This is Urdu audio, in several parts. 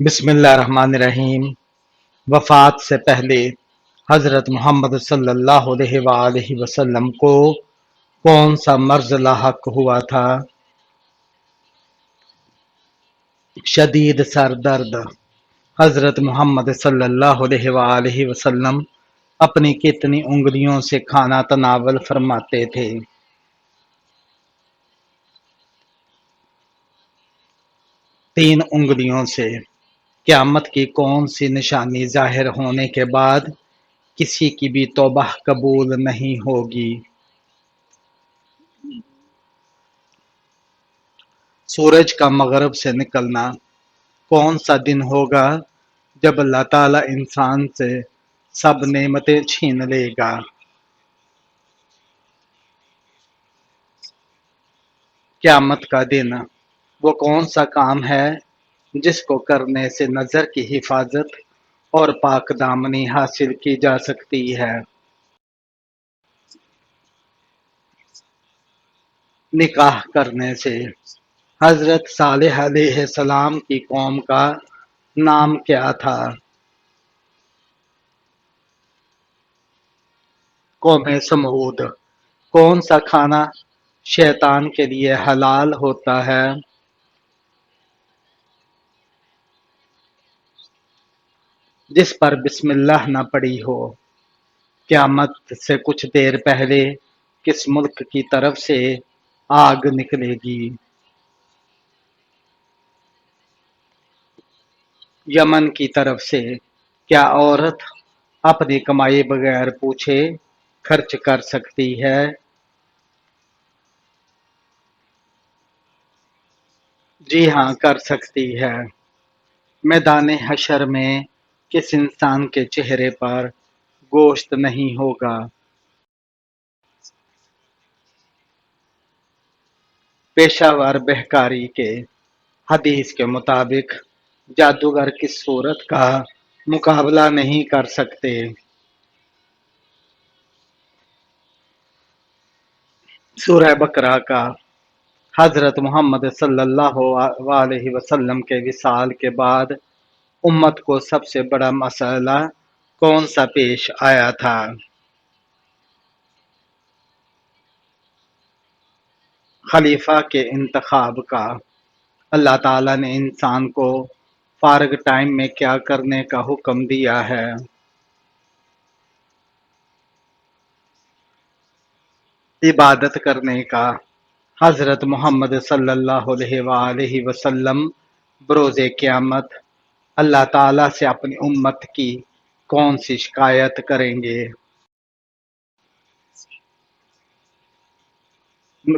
بسم اللہ الرحمن الرحیم۔ وفات سے پہلے حضرت محمد صلی اللہ علیہ وآلہ وسلم کو کون سا مرض لاحق ہوا تھا؟ شدید سر درد۔ حضرت محمد صلی اللہ علیہ وآلہ وسلم اپنی کتنی انگلیوں سے کھانا تناول فرماتے تھے؟ 3 انگلیوں سے۔ قیامت کی کون سی نشانی ظاہر ہونے کے بعد کسی کی بھی توبہ قبول نہیں ہوگی؟ سورج کا مغرب سے نکلنا۔ کون سا دن ہوگا جب اللہ تعالی انسان سے سب نعمتیں چھین لے گا؟ قیامت کا دن۔ وہ کون سا کام ہے جس کو کرنے سے نظر کی حفاظت اور پاک دامنی حاصل کی جا سکتی ہے؟ نکاح کرنے سے۔ حضرت صالح علیہ السلام کی قوم کا نام کیا تھا؟ قوم سمود۔ کون سا کھانا شیطان کے لیے حلال ہوتا ہے؟ جس پر بسم اللہ نہ پڑی ہو۔ قیامت سے کچھ دیر پہلے کس ملک کی طرف سے آگ نکلے گی؟ یمن کی طرف سے۔ کیا عورت اپنی کمائی بغیر پوچھے خرچ کر سکتی ہے؟ جی ہاں، کر سکتی ہے۔ میدان حشر میں کس انسان کے چہرے پر گوشت نہیں ہوگا؟ پیشہ ور بہکاری کے۔ حدیث کے مطابق جادوگر کس صورت کا مقابلہ نہیں کر سکتے؟ سورہ بقرہ کا۔ حضرت محمد صلی اللہ علیہ وسلم کے وصال کے بعد امت کو سب سے بڑا مسئلہ کون سا پیش آیا تھا؟ خلیفہ کے انتخاب کا۔ اللہ تعالیٰ نے انسان کو فارغ ٹائم میں کیا کرنے کا حکم دیا ہے؟ عبادت کرنے کا۔ حضرت محمد صلی اللہ علیہ وآلہ وسلم بروز قیامت اللہ تعالیٰ سے اپنی امت کی کون سی شکایت کریں گے؟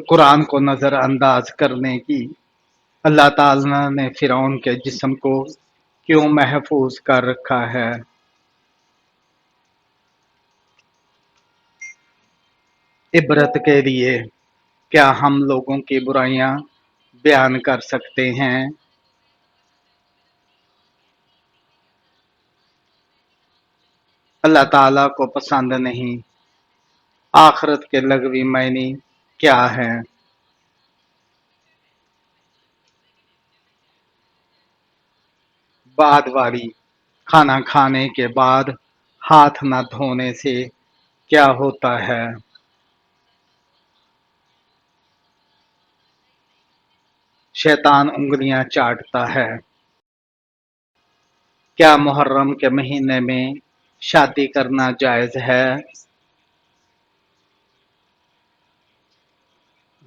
قرآن کو نظر انداز کرنے کی۔ اللہ تعالیٰ نے فرعون کے جسم کو کیوں محفوظ کر رکھا ہے؟ عبرت کے لیے۔ کیا ہم لوگوں کی برائیاں بیان کر سکتے ہیں؟ اللہ تعالیٰ کو پسند نہیں۔ آخرت کے لغوی معنی کیا ہیں؟ بعد والی۔ کھانا کھانے کے بعد ہاتھ نہ دھونے سے کیا ہوتا ہے؟ شیطان انگلیاں چاٹتا ہے۔ کیا محرم کے مہینے میں شادی کرنا جائز ہے؟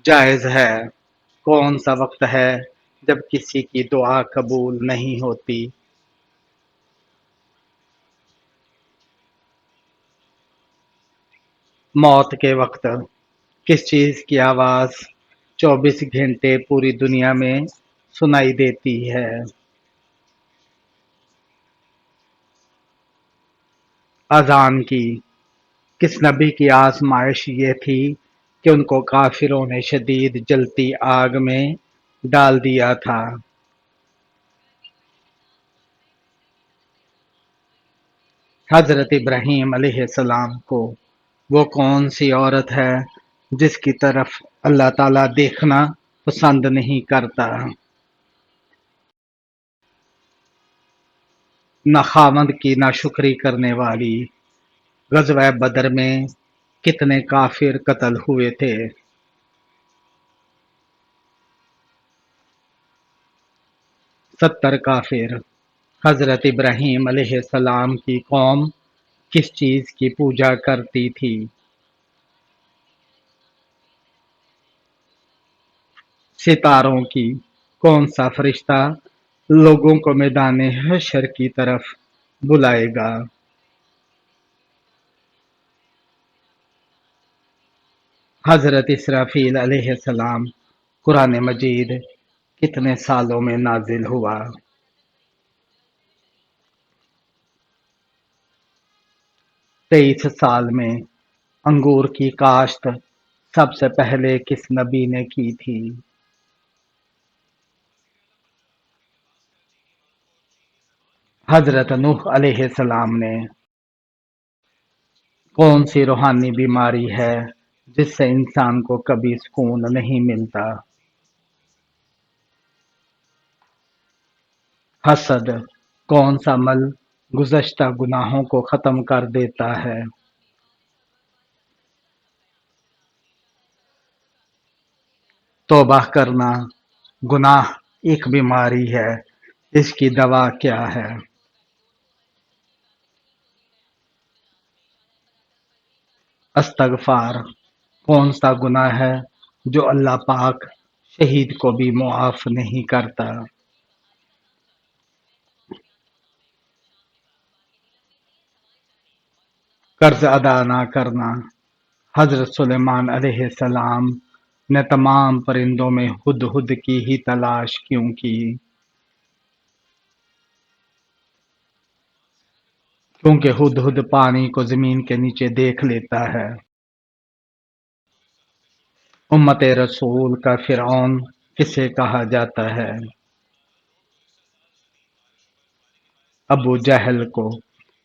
جائز ہے۔ کون سا وقت ہے جب کسی کی دعا قبول نہیں ہوتی؟ موت کے وقت۔ کس چیز کی آواز 24 گھنٹے پوری دنیا میں سنائی دیتی ہے؟ اذان کی۔ کس نبی کی آزمائش یہ تھی کہ ان کو کافروں نے شدید جلتی آگ میں ڈال دیا تھا؟ حضرت ابراہیم علیہ السلام کو۔ وہ کون سی عورت ہے جس کی طرف اللہ تعالیٰ دیکھنا پسند نہیں کرتا؟ نہ خاوند کی ناشکری کرنے والی۔ غزوہ بدر میں کتنے کافر قتل ہوئے تھے؟ 70 کافر۔ حضرت ابراہیم علیہ السلام کی قوم کس چیز کی پوجا کرتی تھی؟ ستاروں کی۔ کون سا فرشتہ لوگوں کو میدان حشر کی طرف بلائے گا؟ حضرت اسرافیل علیہ السلام۔ قرآن مجید کتنے سالوں میں نازل ہوا؟ 23 سال میں۔ انگور کی کاشت سب سے پہلے کس نبی نے کی تھی؟ حضرت نوح علیہ السلام نے۔ کون سی روحانی بیماری ہے جس سے انسان کو کبھی سکون نہیں ملتا؟ حسد۔ کون سا عمل گزشتہ گناہوں کو ختم کر دیتا ہے؟ توبہ کرنا۔ گناہ ایک بیماری ہے، اس کی دوا کیا ہے؟ استغفار۔ کون سا گناہ ہے جو اللہ پاک شہید کو بھی معاف نہیں کرتا؟ قرض ادا نہ کرنا۔ حضرت سلیمان علیہ السلام نے تمام پرندوں میں ہدہد کی ہی تلاش کیوں کی؟ کیونکہ ہدہد پانی کو زمین کے نیچے دیکھ لیتا ہے۔ امت رسول کا فرعون کسے کہا جاتا ہے؟ ابو جہل کو۔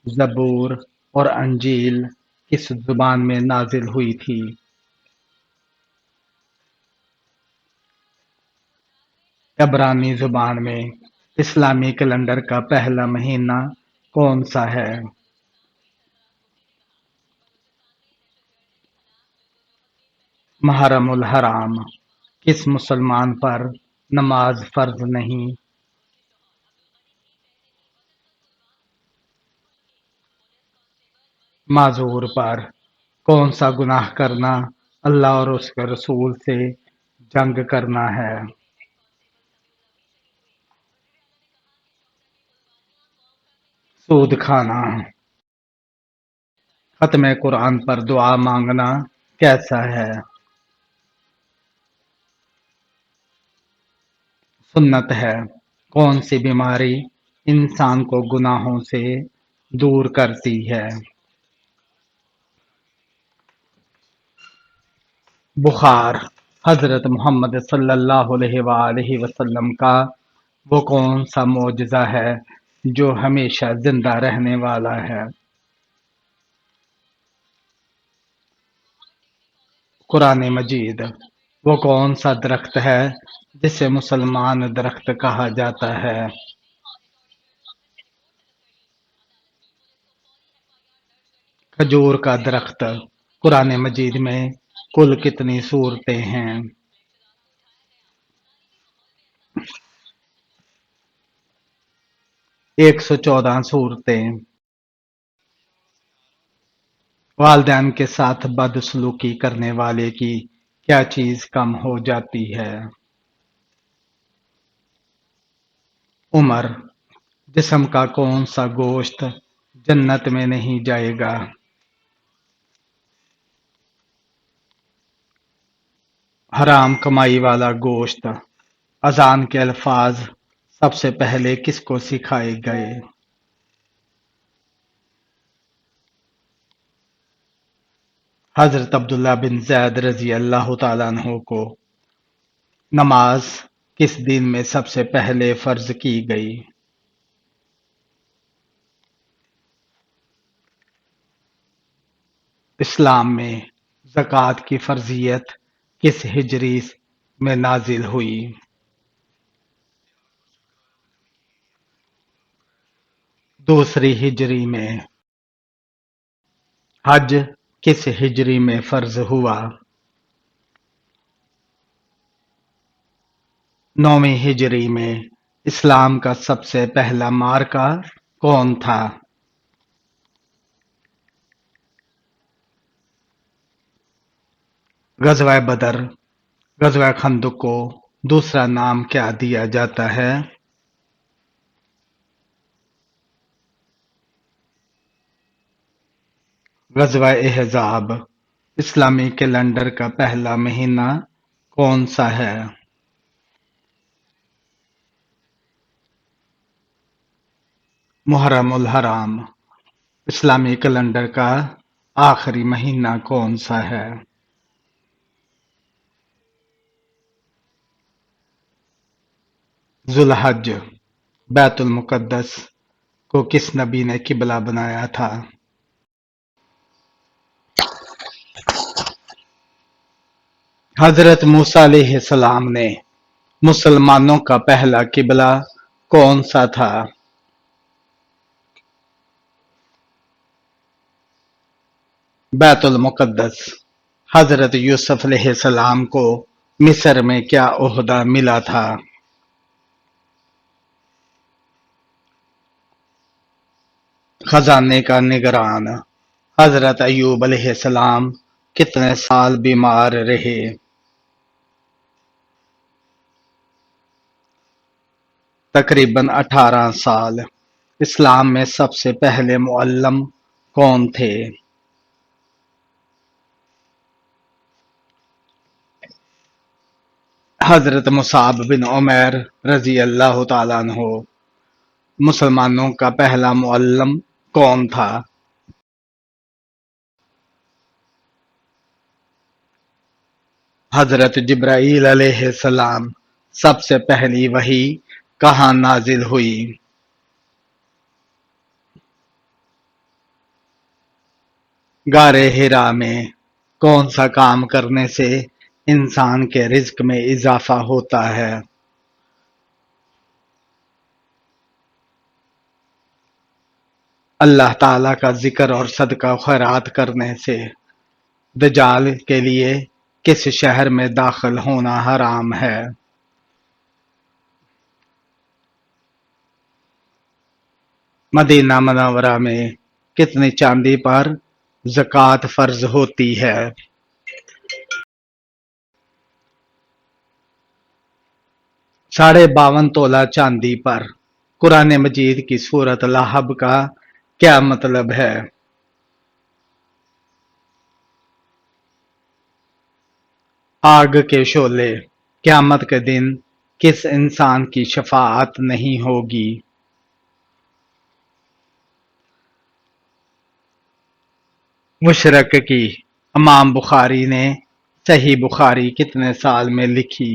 زبور اور انجیل کس زبان میں نازل ہوئی تھی؟ عبرانی زبان میں۔ اسلامی کیلنڈر کا پہلا مہینہ کون سا ہے؟ محرم الحرام۔ کس مسلمان پر نماز فرض نہیں؟ معذور پر۔ کون سا گناہ کرنا اللہ اور اس کے رسول سے جنگ کرنا ہے؟ سود کھانا۔ ختم قرآن پر دعا مانگنا کیسا ہے؟ سنت ہے۔ کون سی بیماری انسان کو گناہوں سے دور کرتی ہے؟ بخار۔ حضرت محمد صلی اللہ علیہ وآلہ وسلم کا وہ کون سا معجزہ ہے جو ہمیشہ زندہ رہنے والا ہے؟ قرآن مجید۔ وہ کون سا درخت ہے جسے مسلمان درخت کہا جاتا ہے؟ کھجور کا درخت۔ قرآن مجید میں کل کتنی سورتیں ہیں؟ 114 سورتیں۔ والدین کے ساتھ بدسلوکی کرنے والے کی کیا چیز کم ہو جاتی ہے؟ عمر۔ جسم کا کون سا گوشت جنت میں نہیں جائے گا؟ حرام کمائی والا گوشت۔ اذان کے الفاظ سب سے پہلے کس کو سکھائے گئے؟ حضرت عبداللہ بن زید رضی اللہ تعالیٰ عنہ کو۔ نماز کس دن میں سب سے پہلے فرض کی گئی؟ اسلام میں زکوٰۃ کی فرضیت کس ہجری میں نازل ہوئی؟ دوسری ہجری میں حج کس ہجری میں فرض ہوا؟ 9ویں ہجری میں اسلام کا سب سے پہلا معرکہ کون تھا؟ غزوہ بدر۔ غزوہ خندق کو دوسرا نام کیا دیا جاتا ہے؟ غزوہ احزاب۔ اسلامی کیلنڈر کا پہلا مہینہ کون سا ہے؟ محرم الحرام۔ اسلامی کیلنڈر کا آخری مہینہ کون سا ہے؟ ذوالحج۔ بیت المقدس کو کس نبی نے قبلہ بنایا تھا؟ حضرت موسیٰ علیہ السلام نے مسلمانوں کا پہلا قبلہ کون سا تھا؟ بیت المقدس۔ حضرت یوسف علیہ السلام کو مصر میں کیا عہدہ ملا تھا؟ خزانے کا نگران۔ حضرت ایوب علیہ السلام کتنے سال بیمار رہے؟ تقریباً 18 سال۔ اسلام میں سب سے پہلے معلم کون تھے؟ حضرت مصعب بن عمیر رضی اللہ تعالیٰ عنہ۔ مسلمانوں کا پہلا معلم کون تھا؟ حضرت جبرائیل علیہ السلام۔ سب سے پہلی وحی کہاں نازل ہوئی؟ غار حرا میں۔ کون سا کام کرنے سے انسان کے رزق میں اضافہ ہوتا ہے؟ اللہ تعالیٰ کا ذکر اور صدقہ و خیرات کرنے سے۔ دجال کے لیے کس شہر میں داخل ہونا حرام ہے؟ مدینہ منورہ میں کتنی چاندی پر زکوٰۃ فرض ہوتی ہے؟ 52.5 تولہ چاندی پر۔ قرآن مجید کی سورۃ لہب کا کیا مطلب ہے؟ آگ کے شعلے۔ قیامت کے دن کس انسان کی شفاعت نہیں ہوگی؟ مشرق کی۔ امام بخاری نے صحیح بخاری کتنے سال میں لکھی؟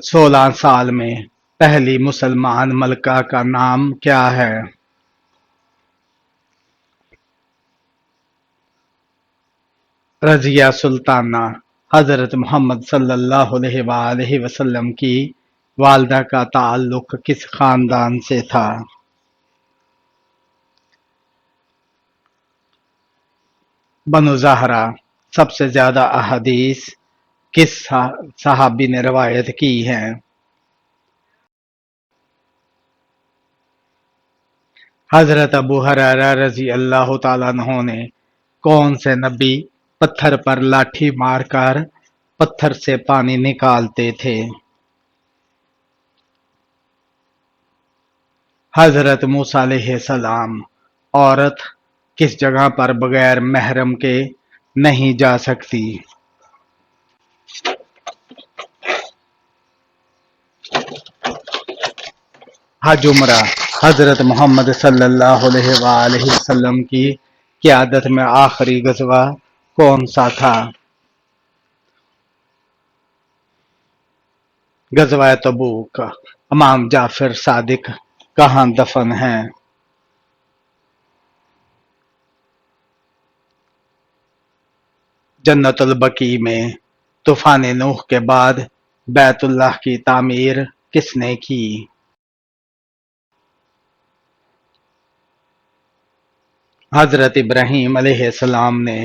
16 سال میں۔ پہلی مسلمان ملکہ کا نام کیا ہے؟ رضیہ سلطانہ۔ حضرت محمد صلی اللہ علیہ وآلہ وسلم کی والدہ کا تعلق کس خاندان سے تھا؟ بنو زہرہ۔ سب سے زیادہ احادیث کس صحابی نے روایت کی ہیں؟ حضرت ابو ہریرہ رضی اللہ تعالیٰ عنہ نے کون سے نبی پتھر پر لاٹھی مار کر پتھر سے پانی نکالتے تھے؟ حضرت موسیٰ علیہ السلام۔ عورت کس جگہ پر بغیر محرم کے نہیں جا سکتی؟ حج عمرہ۔ حضرت محمد صلی اللہ علیہ وآلہ وسلم کی قیادت میں آخری غزوہ کون سا تھا؟ غزوہ تبوک۔ امام جعفر صادق کہاں دفن ہیں؟ جنت البقیع میں۔ طوفان نوح کے بعد بیت اللہ کی تعمیر کس نے کی؟ حضرت ابراہیم علیہ السلام نے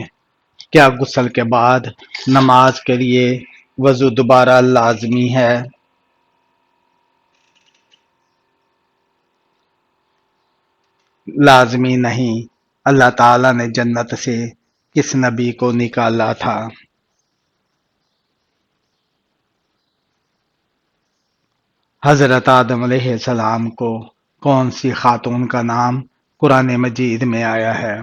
کیا غسل کے بعد نماز کے لیے وضو دوبارہ لازمی ہے؟ لازمی نہیں، اللہ تعالی نے جنت سے کس نبی کو نکالا تھا؟ حضرت آدم علیہ السلام کو کون سی خاتون کا نام قرآن مجید میں آیا ہے؟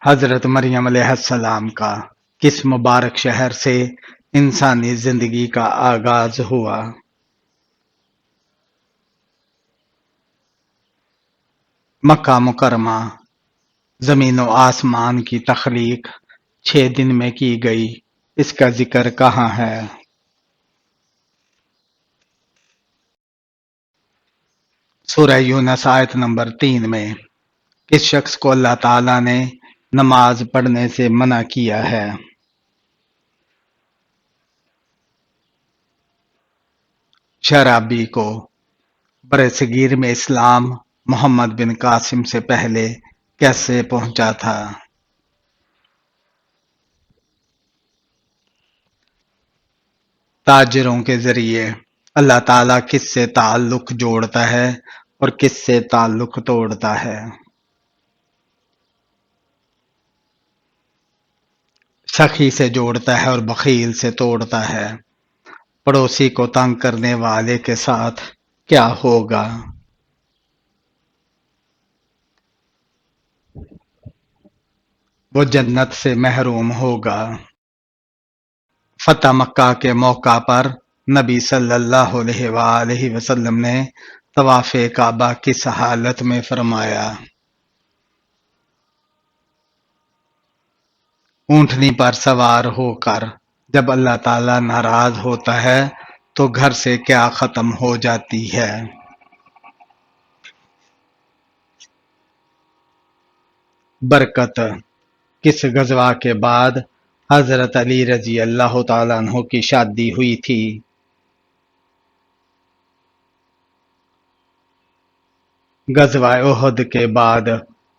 حضرت مریم علیہ السلام کا کس مبارک شہر سے انسانی زندگی کا آغاز ہوا؟ مکہ مکرمہ، زمین و آسمان کی تخلیق 6 دن میں کی گئی، اس کا ذکر کہاں ہے؟ سورہ یونس آیت نمبر 3 میں کس شخص کو اللہ تعالی نے نماز پڑھنے سے منع کیا ہے؟ شرابی کو۔ برصغیر میں اسلام محمد بن قاسم سے پہلے کیسے پہنچا تھا؟ تاجروں کے ذریعے اللہ تعالیٰ کس سے تعلق جوڑتا ہے اور کس سے تعلق توڑتا ہے؟ سخی سے جوڑتا ہے اور بخیل سے توڑتا ہے۔ پڑوسی کو تنگ کرنے والے کے ساتھ کیا ہوگا؟ وہ جنت سے محروم ہوگا۔ فتح مکہ کے موقع پر نبی صلی اللہ علیہ وآلہ وسلم نے طواف کعبہ کس حالت میں فرمایا؟ اونٹنی پر سوار ہو کر جب اللہ تعالی ناراض ہوتا ہے تو گھر سے کیا ختم ہو جاتی ہے؟ برکت۔ کس غزوہ کے بعد حضرت علی رضی اللہ تعالیٰ عنہ کی شادی ہوئی تھی؟ غزوہ احد کے بعد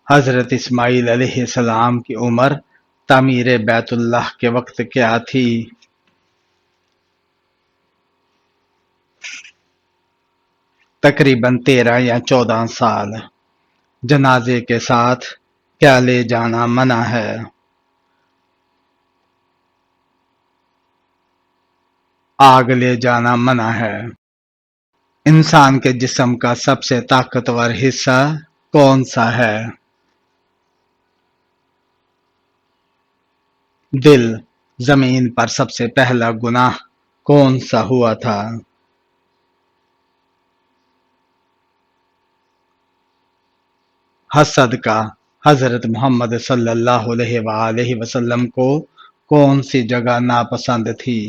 حضرت اسماعیل علیہ السلام کی عمر تعمیر بیت اللہ کے وقت کیا تھی؟ تقریباً 13 یا 14 سال۔ جنازے کے ساتھ کیا لے جانا منع ہے؟ آگ لے جانا منع ہے۔ انسان کے جسم کا سب سے طاقتور حصہ کون سا ہے؟ دل۔ زمین پر سب سے پہلا گناہ کون سا ہوا تھا؟ حسد کا۔ حضرت محمد صلی اللہ علیہ وآلہ وسلم کو کون سی جگہ ناپسند تھی؟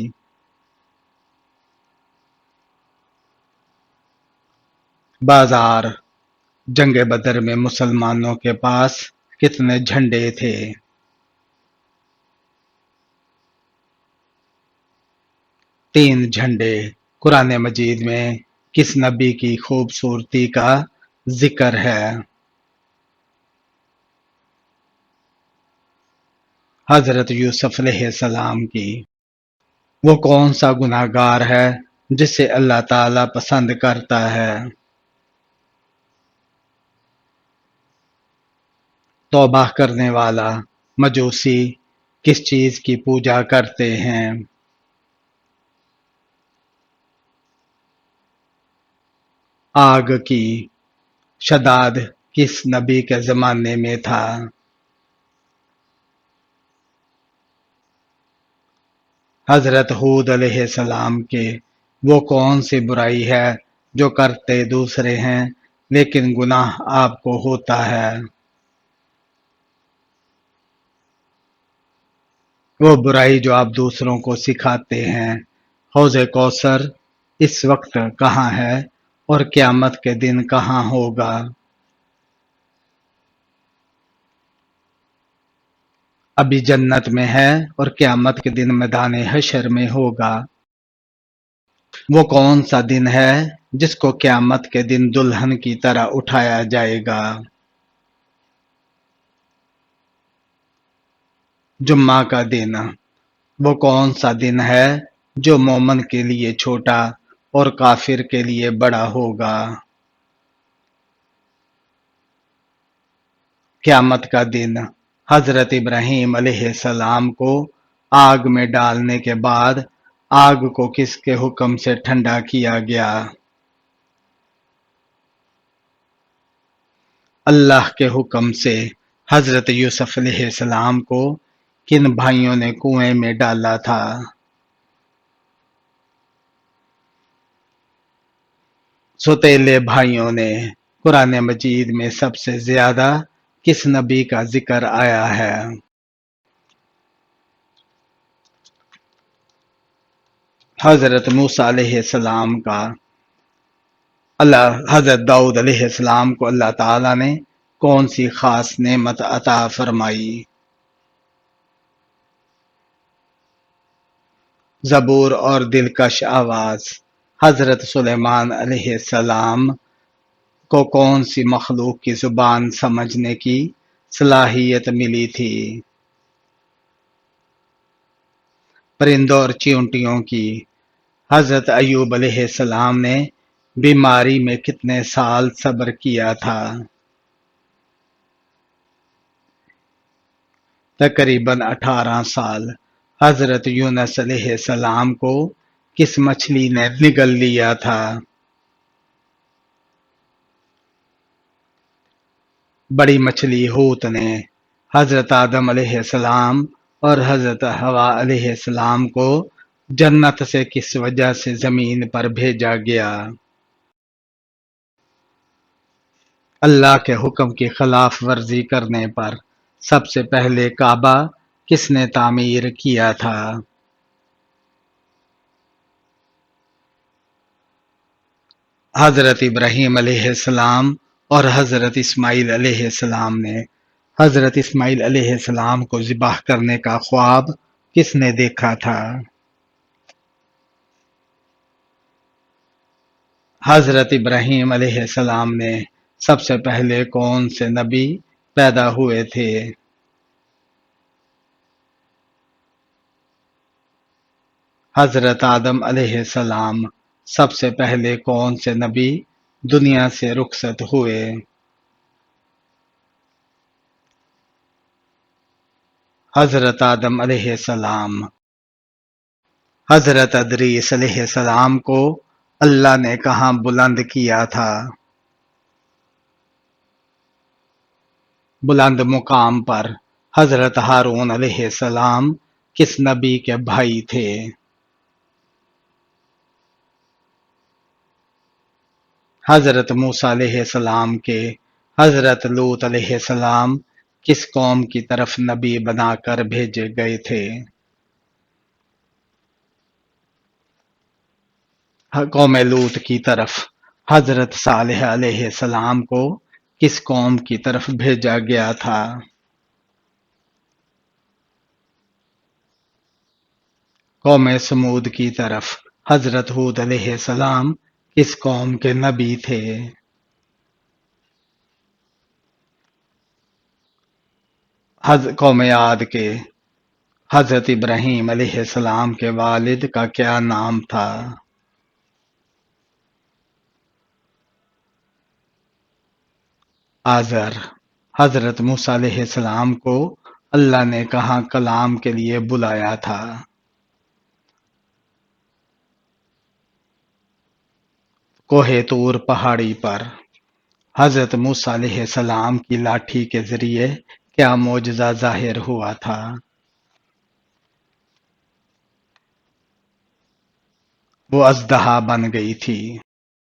بازار۔ جنگ بدر میں مسلمانوں کے پاس کتنے جھنڈے تھے؟ 3 جھنڈے۔ قرآن مجید میں کس نبی کی خوبصورتی کا ذکر ہے؟ حضرت یوسف علیہ السلام کی۔ وہ کون سا گناہ گار ہے جسے اللہ تعالی پسند کرتا ہے؟ توبہ کرنے والا مجوسی کس چیز کی پوجا کرتے ہیں؟ آگ کی۔ شداد کس نبی کے زمانے میں تھا؟ حضرت ہود علیہ السلام کے۔ وہ کون سی برائی ہے جو کرتے دوسرے ہیں لیکن گناہ آپ کو ہوتا ہے؟ وہ برائی جو آپ دوسروں کو سکھاتے ہیں۔ حوض کوثر اس وقت کہاں ہے اور قیامت کے دن کہاں ہوگا؟ ابھی جنت میں ہے اور قیامت کے دن میدان حشر میں ہوگا۔ وہ کون سا دن ہے جس کو قیامت کے دن دلہن کی طرح اٹھایا جائے گا؟ جمعہ کا دن۔ وہ کون سا دن ہے جو مومن کے لیے چھوٹا اور کافر کے لیے بڑا ہوگا؟ قیامت کا دن۔ حضرت ابراہیم علیہ السلام کو آگ میں ڈالنے کے بعد آگ کو کس کے حکم سے ٹھنڈا کیا گیا؟ اللہ کے حکم سے۔ حضرت یوسف علیہ السلام کو کن بھائیوں نے کنویں میں ڈالا تھا؟ سوتیلے بھائیوں نے۔ قرآن مجید میں سب سے زیادہ کس نبی کا ذکر آیا ہے؟ حضرت موسیٰ علیہ السلام کا۔ حضرت داؤد علیہ السلام کو اللہ تعالیٰ نے کون سی خاص نعمت عطا فرمائی؟ زبور اور دلکش آواز۔ حضرت سلیمان علیہ السلام کو کون سی مخلوق کی زبان سمجھنے کی صلاحیت ملی تھی؟ پرندوں اور چیونٹیوں کی۔ حضرت ایوب علیہ السلام نے بیماری میں کتنے سال صبر کیا تھا؟ تقریباً 18 سال۔ حضرت یونس علیہ السلام کو کس مچھلی نے نگل لیا تھا؟ بڑی مچھلی حوت نے۔ حضرت آدم علیہ السلام اور حضرت حوا علیہ السلام کو جنت سے کس وجہ سے زمین پر بھیجا گیا؟ اللہ کے حکم کی خلاف ورزی کرنے پر سب سے پہلے کعبہ کس نے تعمیر کیا تھا؟ حضرت ابراہیم علیہ السلام اور حضرت اسماعیل علیہ السلام نے۔ حضرت اسماعیل علیہ السلام کو ذبح کرنے کا خواب کس نے دیکھا تھا؟ حضرت ابراہیم علیہ السلام نے۔ سب سے پہلے کون سے نبی پیدا ہوئے تھے؟ حضرت آدم علیہ السلام۔ سب سے پہلے کون سے نبی دنیا سے رخصت ہوئے؟ حضرت آدم علیہ السلام۔ حضرت ادریس علیہ السلام کو اللہ نے کہاں بلند کیا تھا؟ بلند مقام پر۔ حضرت ہارون علیہ السلام کس نبی کے بھائی تھے؟ حضرت موسیٰ علیہ السلام کے۔ حضرت لوط علیہ السلام کس قوم کی طرف نبی بنا کر بھیجے گئے تھے؟ قوم لوط کی طرف۔ حضرت صالح علیہ السلام کو کس قوم کی طرف بھیجا گیا تھا؟ قوم سمود کی طرف۔ حضرت ہود علیہ السلام کس قوم کے نبی تھے؟ قوم عاد کے۔ حضرت ابراہیم علیہ السلام کے والد کا کیا نام تھا؟ آزر۔ حضرت موسیٰ علیہ السلام کو اللہ نے کہاں کلام کے لیے بلایا تھا؟ کوہ طور پہاڑی پر۔ حضرت موسیٰ علیہ السلام کی لاٹھی کے ذریعے کیا معجزہ ظاہر ہوا تھا؟ وہ اژدہا بن گئی تھی۔